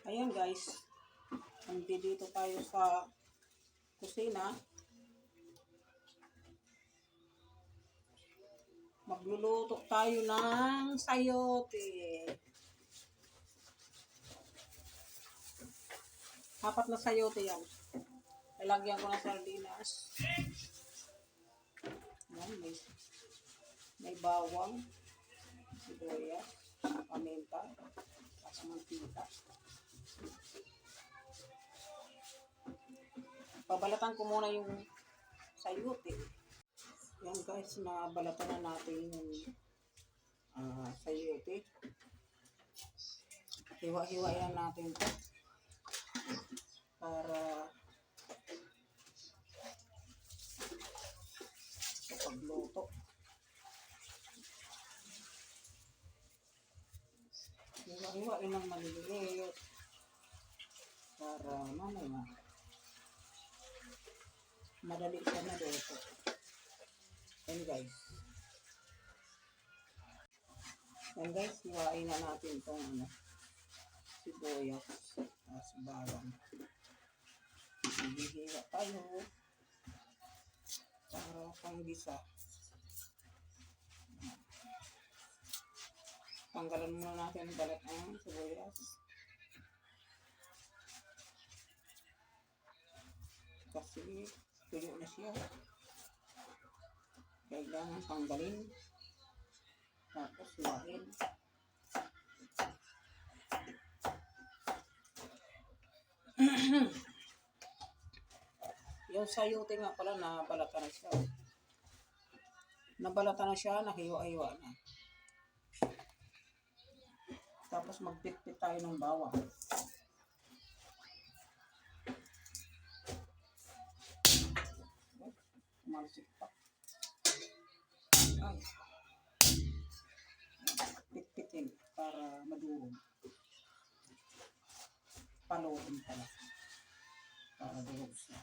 Ayan guys, nandito tayo sa kusina. Magluluto tayo ng sayote. Apat na sayote yan. Lalagyan ko ng sardinas. Ayan, may bawang, sibuyas, paminta, at mantika. Babalatan ko muna yung sayote. Yan guys, nabalatan na natin yung sayote. Hiwa-hiwayan natin ito para sa pagluto. Hiwa-hiwain ng maliliit para mamaya madali siya na luto. Yan guys. Yan guys, hiwain na natin itong sibuyas at bawang. Hihiwa tayo para panggisa. Tanggalan muna natin ang balat ng sibuyas. Kasi tuyo na siya. Kailangan tanggalin. Tapos hiwain. Yung sayote nga pala, nabalatan na siya. Nabalatan na siya, nahiwa-hiwa na. Tapos magpitpit tayo ng bawang. Umalsik pa. Ay. Pitpitin para madurog. Paluin pala. Para durog siya.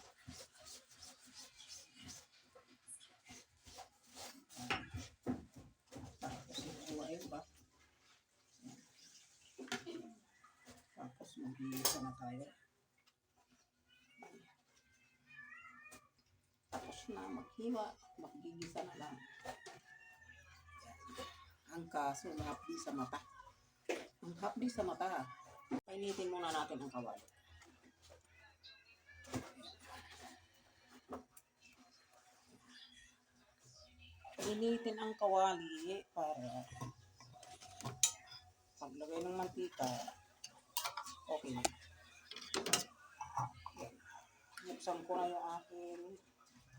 Tapos hiwain pa. Tapos maghihisa na tayo. Tapos na maghiwa, maggigisa na lang. Ang kaso, mahapdi sa mata. Ang hapdi sa mata. Painitin muna natin ang kawali. Painitin ang kawali para paglagay ng mantika, okay na. Buksan ko na yung aking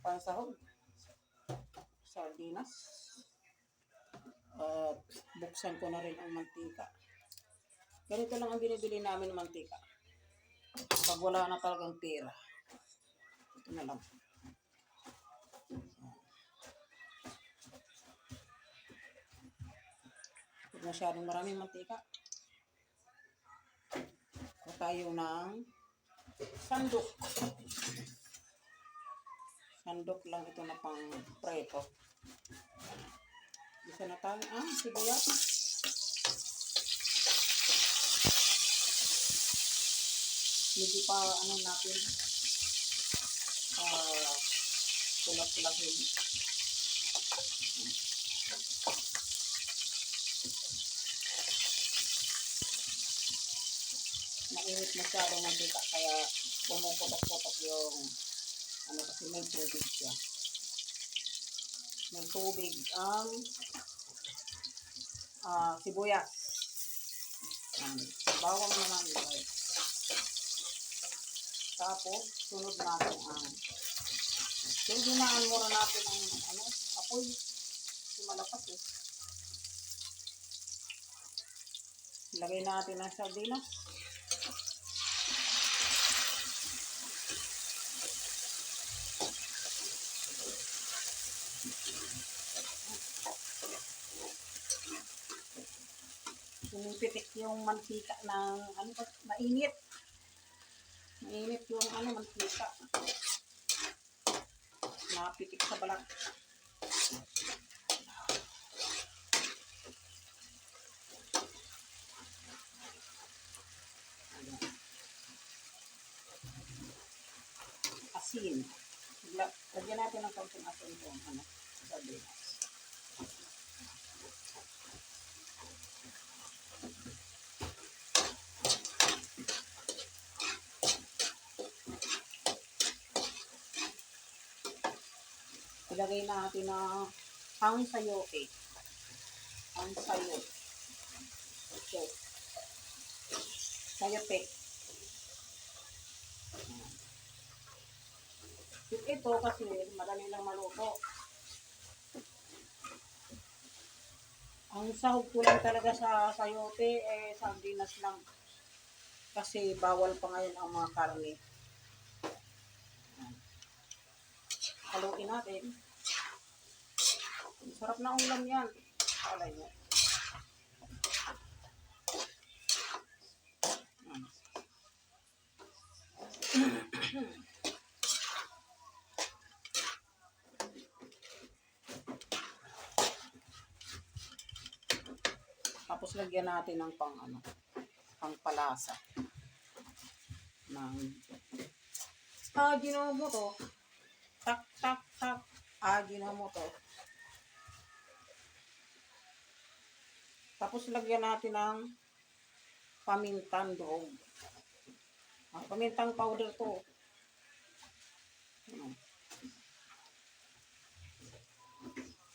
pansahog. Sardinas. At buksan ko na rin ang mantika. Ganito lang ang binibili namin ng mantika. Pag wala na talagang pera. Ito na lang. Huwag masyadong maraming mantika. Kuha tayo ng sandok. Sandok lang ito na pang preto. Isa na tayo ang sibuyas. Medyo pa ano natin tulak-tulakin. Mainit masyadong mantika kaya pumuputok-putok yung ano kasi may tubig siya. May tubig ang sibuyas. Bawang naman guys. Tapos sunod natin ginaan muna natin ang apoy. Kasi malakas eh. Lagay natin ang sardinas. Pinipitik yung mantika ng mainit. Mainit yung mantika. Napitik sa balat. asin. Lagyan natin ng konting asin itong ano, sardinas. Ilagay natin na ang sayote. Ang sayote. Okay. Sayote. Ito kasi madali lang maluto. Ang sahog ko lang talaga sa sayote, sardinas lang. Kasi bawal pa ngayon ang mga karne. Haluin natin. Sarap na ulam yan. Alay mo. Tapos lagyan natin ng pang palasa. Ginawa to. Tak, tak, tak. Ginawa to. Tapos lagyan natin ng pamintang doog. Pamintang powder to.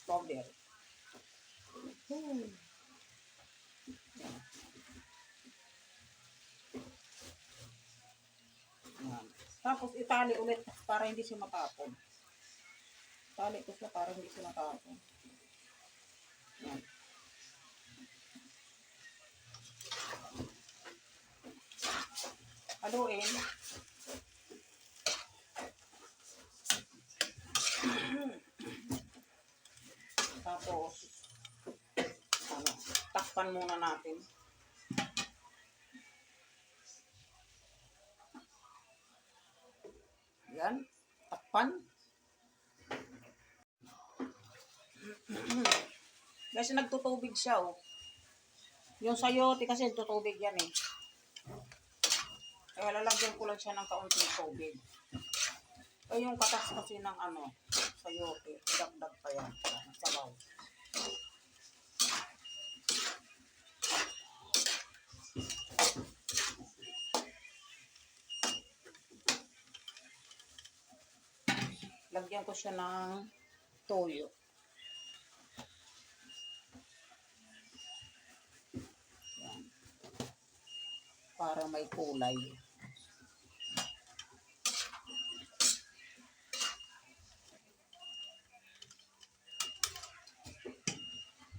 Powder. Tapos itali ulit para hindi siya matapon. Itali ko siya para hindi siya matapon. Yan. Haluin. Tapos takpan muna natin. Yan, takpan. Kasi nagtutubig siya, oh. Yung sayote kasi nagtutubig yan, eh. Kaya lalagyan ko lang siya ng kaunting tubig. Yung katas kasi ng sayote, dagdag pa yan. Sabaw. Lagyan ko siya ng toyo. Yan. Para may kulay.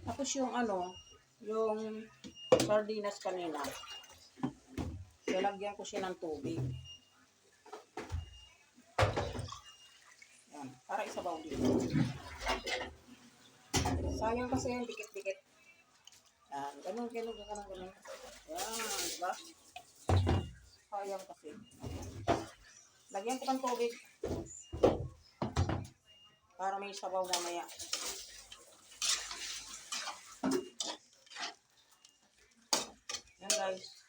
Tapos yung yung sardinas kanina, lalagyan ko siya ng tubig. Yan, para isabaw dito. Sayang kasi yung dikit-dikit. Yan, ganun. Yan, diba? Sayang kasi. Lagyan ko ng tubig para may sabaw mamaya. Yan guys.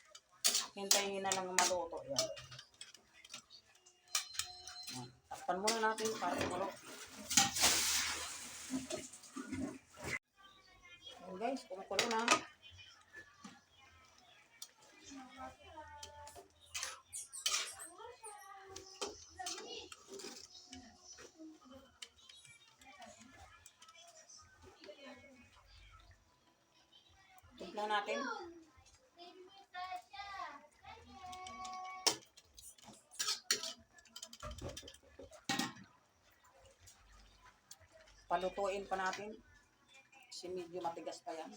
Hintayin na lang maluto. Yan. Yan. Takpan muna natin para maluto. Yan guys, kumukulo na. Timpla natin. Palutuin pa natin. Kasi medyo matigas pa yan.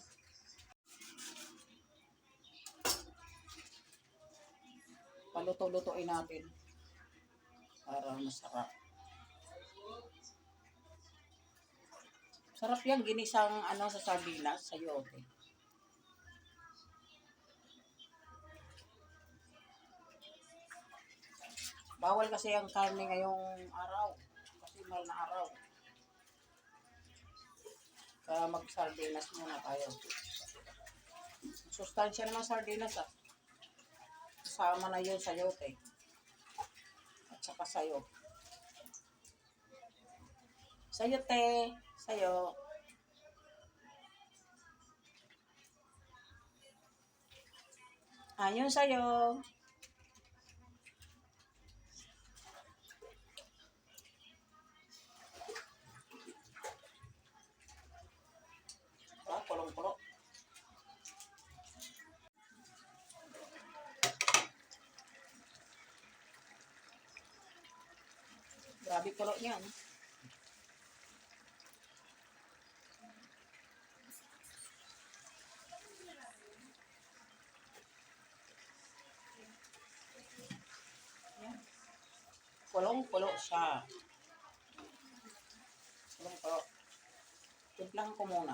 Paluto-lutuin natin. Para masarap. Sarap yan, ginisang sa sardinas, sayote. Bawal kasi ang karne ngayong araw. Kasi mahal na araw. Kaya mag-sardinas muna tayo. Sustansya naman sardinas, ah. Kasama na yun sayote. At saka sayo. Sa'yo, te. Sa'yo. Ayun sa'yo. Ah, kulong-kulo. Grabe kulo niyan. Kulong-kulo siya. Kulong-kulo. Timplang ko muna.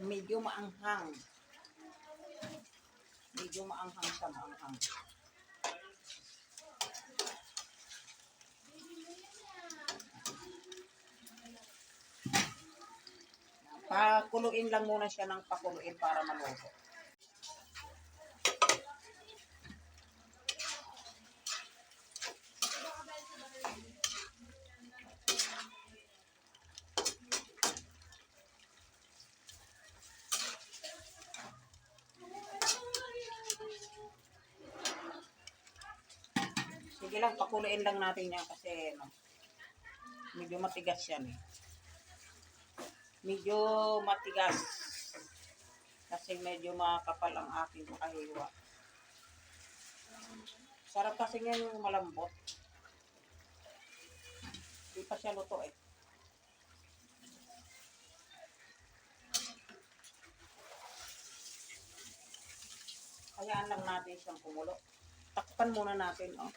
Medyo maanghang. Medyo maanghang siya, maanghang. Pakuluin lang muna siya ng pakuluin para maluto. Sige lang, pakuluin lang natin yan kasi no, medyo matigas yan eh. Medyo matigas. Kasi medyo makapal ang aking kahiwa. Sarap kasi nga yung malambot. Hindi pa siya luto eh. Hayaan lang natin siyang kumulo. Takpan muna natin, oh.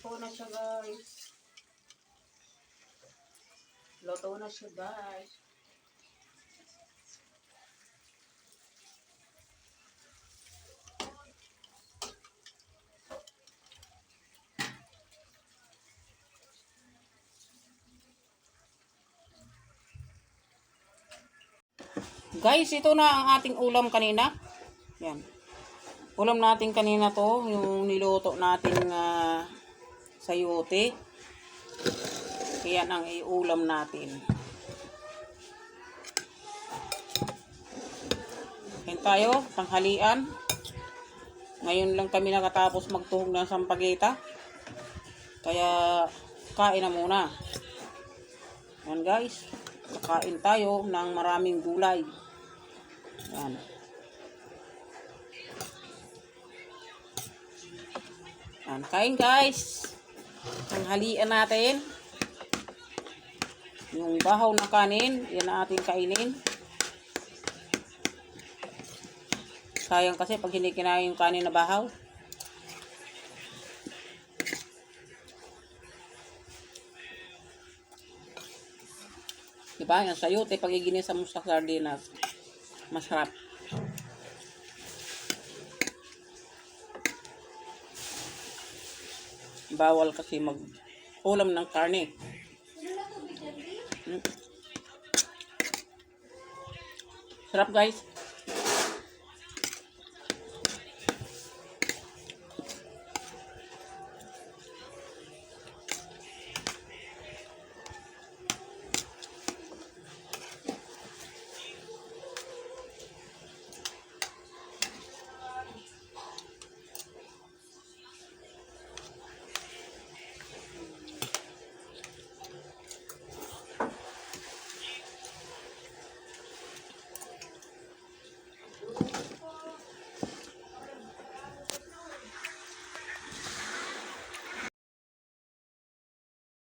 Luto na siya, guys. Luto na siya, guys. Guys, ito na ang ating ulam kanina. Yan. Ulam natin kanina to, yung niluto natin sayote. Yan ang iulam natin. Yan tayo, tanghalian. Ngayon lang kami nakatapos magtuhog ng sampagita. Kaya, kain na muna. Yan guys. Kakain tayo ng maraming gulay. Yan. Yan. Kain guys. Tanghalian natin. Yung bahaw na kanin, yan na ating kainin. Sayang kasi pag hindi kinain yung kanin na bahaw. Diba? Yung sayote, pag iginisa mo sa sardinas, masarap. Bawal kasi mag-ulam ng karne. Sarap guys.